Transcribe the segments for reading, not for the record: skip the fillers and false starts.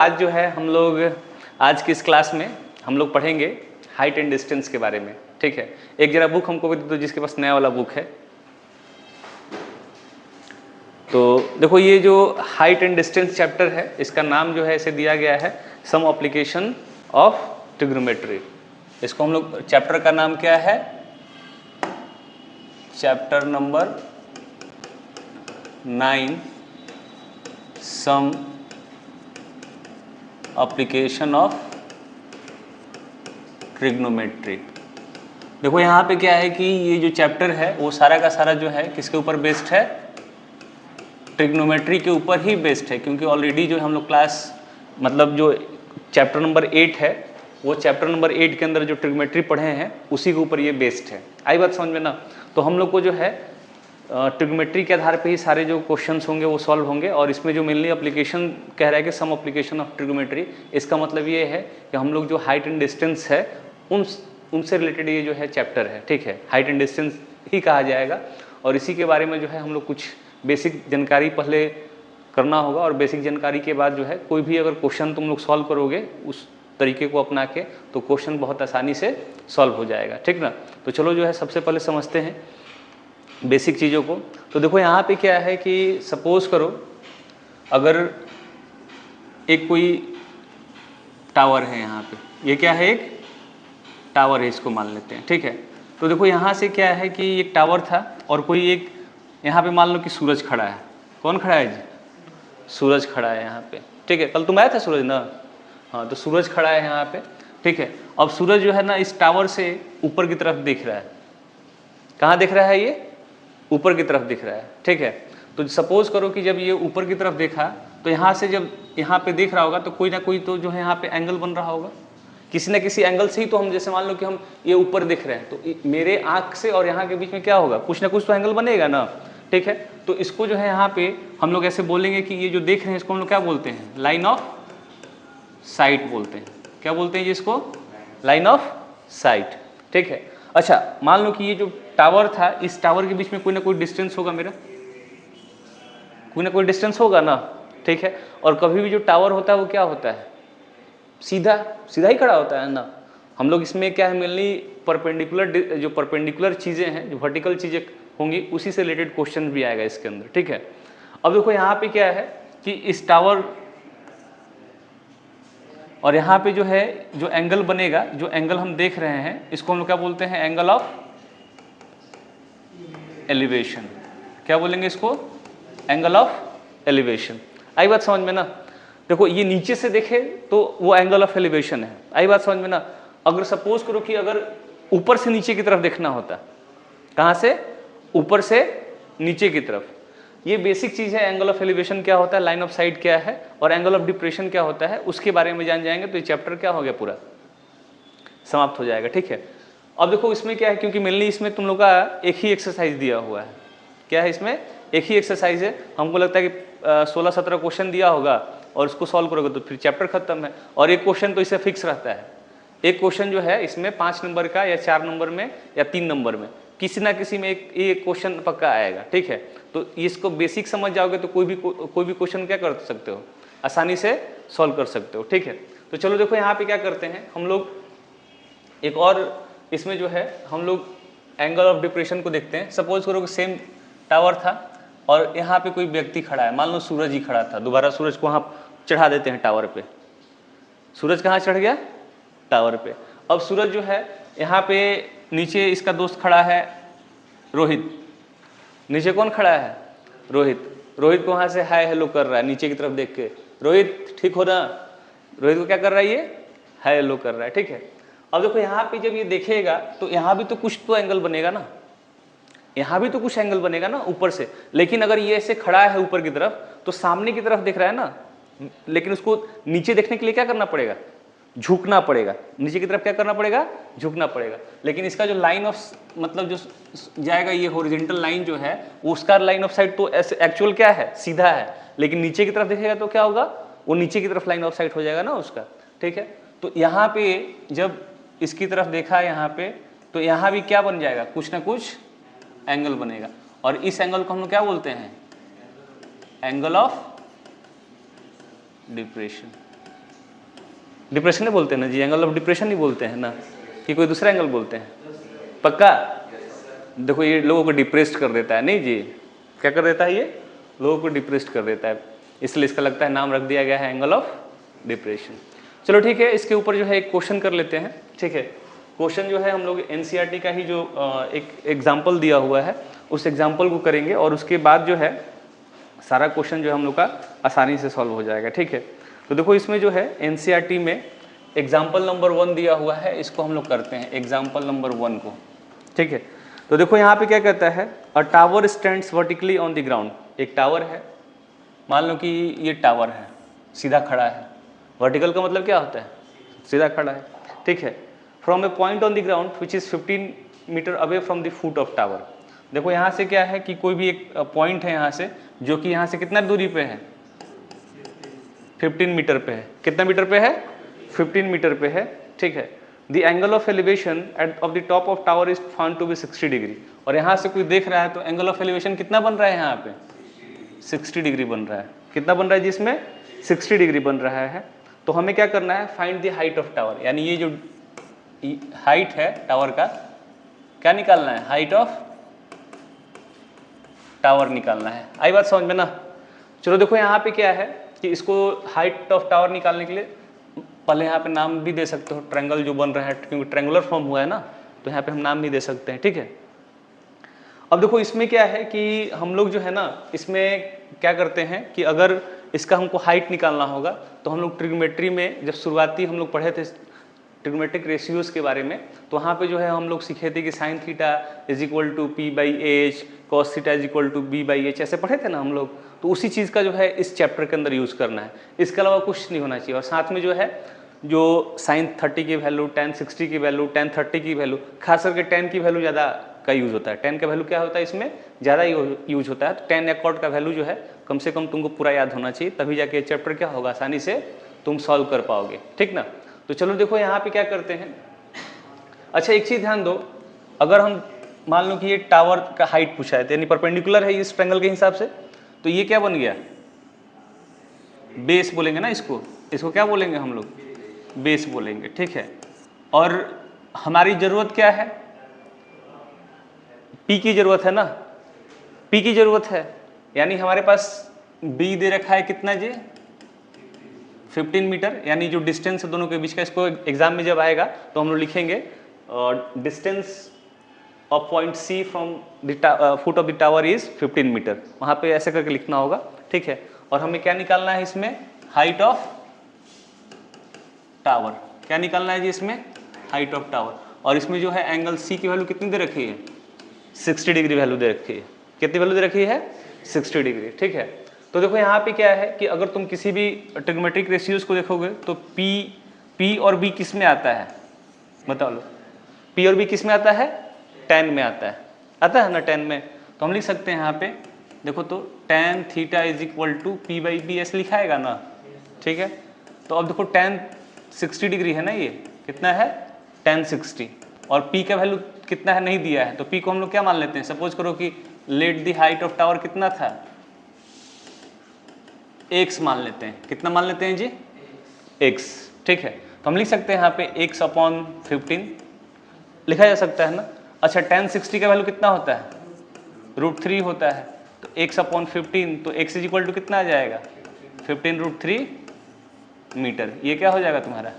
आज जो है हम लोग आज की इस क्लास में हम लोग पढ़ेंगे हाइट एंड डिस्टेंस के बारे में। ठीक है, एक जरा बुक हमको भी दे दो जिसके पास नया वाला बुक है। तो देखो ये जो हाइट एंड डिस्टेंस चैप्टर है इसका नाम जो है इसे दिया गया है सम एप्लीकेशन ऑफ ट्रिग्नोमेट्री। इसको हम लोग चैप्टर का नाम क्या है, chapter number 9 some application of trigonometry. देखो यहाँ पे क्या है कि ये जो चैप्टर है वो सारा का सारा जो है किसके ऊपर बेस्ड है, ट्रिग्नोमेट्री के ऊपर ही बेस्ड है। क्योंकि ऑलरेडी जो हम लोग क्लास मतलब जो चैप्टर नंबर 8 है वो चैप्टर नंबर 8 के अंदर जो ट्रिग्नोमेट्री पढ़े हैं उसी के ऊपर ये बेस्ड है। आई बात समझ में ना। तो हम लोग को जो है ट्रिग्नोमेट्री के आधार पे ही सारे जो क्वेश्चंस होंगे वो सॉल्व होंगे। और इसमें जो मेनली एप्लीकेशन कह रहा है कि सम एप्लीकेशन ऑफ ट्रिग्नोमेट्री, इसका मतलब ये है कि हम लोग जो हाइट एंड डिस्टेंस है उनसे रिलेटेड ये जो है चैप्टर है। ठीक है, हाइट एंड डिस्टेंस ही कहा जाएगा और इसी के बारे में जो है हम लोग कुछ बेसिक जानकारी पहले करना होगा। और बेसिक जानकारी के बाद जो है कोई भी अगर क्वेश्चन तुम लोग सॉल्व करोगे उस तरीके को अपना के तो क्वेश्चन बहुत आसानी से सॉल्व हो जाएगा। ठीक ना। तो चलो जो है सबसे पहले समझते हैं बेसिक चीज़ों को। तो देखो यहाँ पे क्या है कि सपोज करो अगर एक कोई टावर है, यहाँ पे ये क्या है, एक टावर है, इसको मान लेते हैं। ठीक है, तो देखो यहाँ से क्या है कि एक टावर था और कोई एक यहाँ पे मान लो कि सूरज खड़ा है। कौन खड़ा है जी? सूरज खड़ा है यहाँ पे। ठीक है, कल तुम आया था सूरज ना। हाँ, तो सूरज खड़ा है यहाँ पे। ठीक है, अब सूरज जो है ना इस टावर से ऊपर की तरफ दिख रहा है। कहाँ दिख रहा है? ये ऊपर की तरफ दिख रहा है। ठीक है, तो सपोज करो कि जब ये ऊपर की तरफ देखा तो यहाँ से जब यहाँ पे देख रहा होगा तो कोई ना कोई तो जो है यहाँ पे एंगल बन रहा होगा, किसी ना किसी एंगल से ही। तो हम जैसे मान लो कि हम ये ऊपर दिख रहे हैं तो मेरे आँख से और यहाँ के बीच में क्या होगा, कुछ ना कुछ तो एंगल बनेगा ना। ठीक है, तो इसको जो है यहाँ पे हम लोग ऐसे बोलेंगे कि ये जो देख रहे हैं इसको हम लोग क्या बोलते हैं, लाइन ऑफ साइट बोलते हैं। क्या बोलते हैं जिसको? Line of site. ठीक है, अच्छा मान लो कि ये जो टावर था इस टावर के बीच में कोई ना कोई डिस्टेंस होगा, मेरा कोई ना कोई डिस्टेंस होगा ना। ठीक है, और कभी भी जो टावर होता है वो क्या होता है, सीधा सीधा ही खड़ा होता है ना। हम लोग इसमें क्या है मेनली परपेंडिकुलर, जो परपेंडिकुलर चीज़ें हैं, जो वर्टिकल चीज़ें होंगी उसी से रिलेटेड क्वेश्चन भी आएगा इसके अंदर। ठीक है, अब देखो यहाँ पे क्या है कि इस टावर और यहाँ पे जो है जो एंगल बनेगा, जो एंगल हम देख रहे हैं इसको हम लोग क्या बोलते हैं, एंगल ऑफ एलिवेशन। क्या बोलेंगे इसको? Angle of elevation. आई बात समझ में ना। देखो ये नीचे से देखे तो वो एंगल ऑफ एलिवेशन है। आई बात समझ में ना। अगर सपोज करो कि अगर ऊपर से नीचे की तरफ देखना होता, कहाँ से? ऊपर से नीचे की तरफ। ये बेसिक चीज़ है, एंगल ऑफ एलिवेशन क्या होता है, लाइन ऑफ साइट क्या है और एंगल ऑफ डिप्रेशन क्या होता है, उसके बारे में जान जाएंगे तो ये चैप्टर क्या हो गया, पूरा समाप्त हो जाएगा। ठीक है, अब देखो इसमें क्या है, क्योंकि मेनली इसमें तुम लोग का एक ही एक्सरसाइज दिया हुआ है। क्या है इसमें? एक ही एक्सरसाइज है। हमको लगता है कि 16-17 क्वेश्चन दिया होगा और उसको सॉल्व करोगे तो फिर चैप्टर खत्म है। और एक क्वेश्चन तो इसे फिक्स रहता है, एक क्वेश्चन जो है इसमें 5 नंबर का या 4 नंबर में या 3 नंबर में किसी ना किसी में एक क्वेश्चन पक्का आएगा। ठीक है, तो इसको बेसिक समझ जाओगे तो कोई भी क्वेश्चन क्या कर सकते हो, आसानी से सॉल्व कर सकते हो। ठीक है, तो चलो देखो यहाँ पे क्या करते हैं हम लोग, एक और इसमें जो है हम लोग एंगल ऑफ डिप्रेशन को देखते हैं। सपोज करो कि सेम टावर था और यहाँ पे कोई व्यक्ति खड़ा है, मान लो सूरज ही खड़ा था। दोबारा सूरज को वहाँ चढ़ा देते हैं टावर पे। सूरज कहाँ चढ़ गया? टावर पे। अब सूरज जो है यहाँ पे नीचे इसका दोस्त खड़ा है रोहित। नीचे कौन खड़ा है? रोहित। रोहित को वहाँ से हाय हेलो कर रहा है नीचे की तरफ देख के। रोहित ठीक हो ना? रोहित को क्या कर रहा है, ये हाय हेलो कर रहा है। ठीक है, अब देखो यहाँ पे जब ये देखेगा तो यहाँ भी तो कुछ तो एंगल बनेगा ना, यहाँ भी तो कुछ एंगल बनेगा ना ऊपर से। लेकिन अगर ये ऐसे खड़ा है ऊपर की तरफ तो सामने की तरफ दिख रहा है ना, लेकिन उसको नीचे देखने के लिए क्या करना पड़ेगा, झुकना पड़ेगा। नीचे की तरफ क्या करना पड़ेगा, झुकना पड़ेगा। लेकिन इसका जो लाइन ऑफ मतलब जो जाएगा ये हॉरिजॉन्टल लाइन जो है उसका लाइन ऑफ साइट तो ऐसे एक्चुअल क्या है, सीधा है। लेकिन नीचे की तरफ देखेगा तो क्या होगा, वो नीचे की तरफ लाइन ऑफ साइट हो जाएगा ना उसका। ठीक है, तो यहाँ पे जब इसकी तरफ देखा यहाँ पे तो यहाँ भी क्या बन जाएगा, कुछ ना कुछ एंगल बनेगा। और इस एंगल को हम लोग क्या बोलते हैं, एंगल ऑफ डिप्रेशन। डिप्रेशन ही बोलते हैं ना जी, एंगल ऑफ डिप्रेशन ही बोलते हैं ना, कि कोई दूसरा एंगल बोलते हैं? पक्का? देखो ये लोगों को डिप्रेस्ड कर देता है, नहीं जी, क्या कर देता है ये? लोगों को डिप्रेस्ड कर देता है, इसलिए इसका लगता है नाम रख दिया गया है एंगल ऑफ डिप्रेशन। चलो ठीक है, इसके ऊपर जो है एक क्वेश्चन कर लेते हैं, ठीक है। क्वेश्चन जो है हम लोग एनसीईआरटी का ही जो एक एग्जाम्पल दिया हुआ है उस एग्जाम्पल को करेंगे, और उसके बाद जो है सारा क्वेश्चन जो है हम लोग का आसानी से सॉल्व हो जाएगा, ठीक है। तो देखो इसमें जो है एनसीईआरटी में एग्जाम्पल नंबर 1 दिया हुआ है, इसको हम लोग करते हैं एग्जाम्पल नंबर 1 को, ठीक है। तो देखो यहाँ पे क्या कहता है, अ tower stands vertically on the ground. एक टावर है, मान लो कि ये टावर है, सीधा खड़ा है। वर्टिकल का मतलब क्या होता है? सीधा खड़ा है, ठीक है। From a point on the ground which is 15 metre away from the foot of tower. देखो यहाँ से क्या है कि कोई भी एक पॉइंट है यहाँ से, जो कि यहाँ से कितना दूरी पे है? 15 मीटर पे है। कितना मीटर पे है? 15 मीटर पे है, ठीक है। The angle of elevation at of the top of tower is found to be 60 degree. और यहाँ से कोई देख रहा है तो एंगल ऑफ एलिवेशन कितना बन रहा है यहाँ पे? 60 डिग्री बन रहा है। कितना बन रहा है जिसमें? 60 डिग्री बन रहा है। तो हमें क्या करना है? Find the height of tower, यानी ये जो हाइट है टावर का, क्या निकालना है? हाइट ऑफ टावर निकालना है। आई बात समझ में ना? चलो देखो यहाँ पे क्या है कि इसको हाइट ऑफ टावर निकालने के लिए पहले यहाँ पे नाम भी दे सकते हो, ट्रायंगल जो बन रहा है, क्योंकि ट्रायंगुलर फॉर्म हुआ है ना, तो यहाँ पे हम नाम भी दे सकते हैं, ठीक है। अब देखो इसमें क्या है कि हम लोग जो है ना, इसमें क्या करते हैं कि अगर इसका हमको हाइट निकालना होगा तो हम लोग ट्रिग्नोमेट्री में जब शुरुआती हम लोग पढ़े थे ट्रिग्नोमेट्रिक रेशियोज़ के बारे में, तो वहाँ पे जो है हम लोग सीखे थे कि sine theta is equal to P by H, cos theta is equal to B by H, ऐसे पढ़े थे ना हम लोग। तो उसी चीज़ का जो है इस चैप्टर के अंदर यूज़ करना है, इसके अलावा कुछ नहीं होना चाहिए। और साथ में जो है जो साइन 30 की वैल्यू, tan 60 की वैल्यू, tan 30 की वैल्यू, खास करके tan की वैल्यू ज़्यादा का यूज़ होता है। tan का वैल्यू क्या होता है इसमें? ज़्यादा यूज होता है। तो tan एकॉर्ड का वैल्यू जो है कम से कम तुमको पूरा याद होना चाहिए, तभी जाके चैप्टर क्या होगा, आसानी से तुम सॉल्व कर पाओगे, ठीक ना। तो चलो देखो यहाँ पे क्या करते हैं। अच्छा एक चीज़ ध्यान दो, अगर हम मान लो कि ये टावर का हाइट पूछा है, यानी परपेंडिकुलर है इस ट्रायंगल के हिसाब से, तो ये क्या बन गया? बेस बोलेंगे ना इसको, इसको क्या बोलेंगे हम लोग? बेस बोलेंगे, ठीक है। और हमारी ज़रूरत क्या है? पी की ज़रूरत है ना, पी की ज़रूरत है, यानी हमारे पास बी दे रखा है कितना जी? 15 मीटर, यानी जो डिस्टेंस है दोनों के बीच का, इसको एग्जाम में जब आएगा तो हम लोग लिखेंगे distance of point C from the foot of the tower is 15 metre, वहाँ पे ऐसे करके लिखना होगा, ठीक है। और हमें क्या निकालना है इसमें? Height of tower. क्या निकालना है जी इसमें? Height of tower. और इसमें जो है एंगल सी की वैल्यू कितनी दे रखी है? 60 डिग्री वैल्यू दे रखी है। कितनी वैल्यू दे रखी है? 60 डिग्री, ठीक है। तो देखो यहाँ पे क्या है कि अगर तुम किसी भी ट्रिग्नोमेट्रिक रेशियोज को देखोगे तो पी और बी किस में आता है? बता लो, पी और बी किस में आता है? tan में आता है ना tan में। तो हम लिख सकते हैं यहाँ पे, देखो तो tan theta is equal to P by B, ऐसे लिखाएगा ना, ठीक है। तो अब देखो tan 60 डिग्री है ना, ये कितना है? tan 60, और p का वैल्यू कितना है नहीं दिया है, तो p को हम लोग क्या मान लेते हैं? सपोज करो कि let the height of tower कितना था? x मान लेते हैं। कितना मान लेते हैं जी? x, ठीक है। तो हम लिख सकते हैं यहाँ पे x अपॉन 15 लिखा जा सकता है ना। अच्छा tan 60 का वैल्यू कितना होता है? √3 होता है। तो x अपॉन 15, तो x इज इक्वल टू कितना आ जाएगा? 15√3 मीटर। ये क्या हो जाएगा तुम्हारा?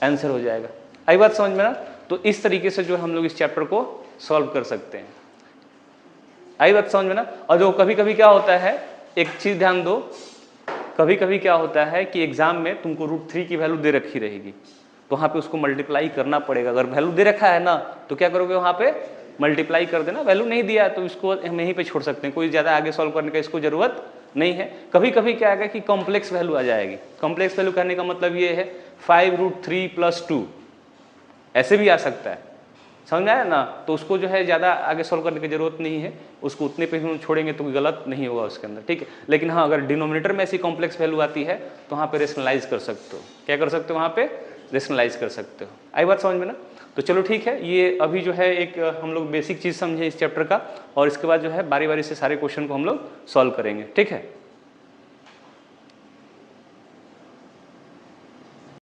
आंसर हो जाएगा। आई बात समझ में ना? तो इस तरीके से जो हम लोग इस चैप्टर को सॉल्व कर सकते हैं। आई बात समझ में ना? और जो कभी कभी क्या होता है, एक चीज़ ध्यान दो, कभी कभी क्या होता है कि एग्जाम में तुमको √3 की वैल्यू दे रखी रहेगी, तो वहाँ पे उसको मल्टीप्लाई करना पड़ेगा। अगर वैल्यू दे रखा है ना, तो क्या करोगे? वहाँ पे मल्टीप्लाई कर देना। वैल्यू नहीं दिया है तो इसको हम यहीं पे छोड़ सकते हैं, कोई ज़्यादा आगे सॉल्व करने का इसको ज़रूरत नहीं है। कभी कभी क्या आएगा कि कॉम्प्लेक्स वैल्यू आ जाएगी। कॉम्प्लेक्स वैल्यू कहने का मतलब ये है 5√3 + 2, ऐसे भी आ सकता है, समझ में आया ना? तो उसको जो है ज़्यादा आगे सॉल्व करने की ज़रूरत नहीं है, उसको उतने पे हम छोड़ेंगे तो गलत नहीं होगा उसके अंदर, ठीक है। लेकिन हाँ, अगर डिनोमिनेटर में ऐसी कॉम्प्लेक्स वैल्यू आती है तो वहाँ पे रेशनलाइज कर सकते हो। क्या कर सकते हो? वहाँ पे रेशनलाइज कर सकते हो। आई बात समझ में ना? तो चलो ठीक है, ये अभी जो है एक हम लोग बेसिक चीज़ समझे इस चैप्टर का, और इसके बाद जो है बारी बारी से सारे क्वेश्चन को हम लोग सॉल्व करेंगे, ठीक है।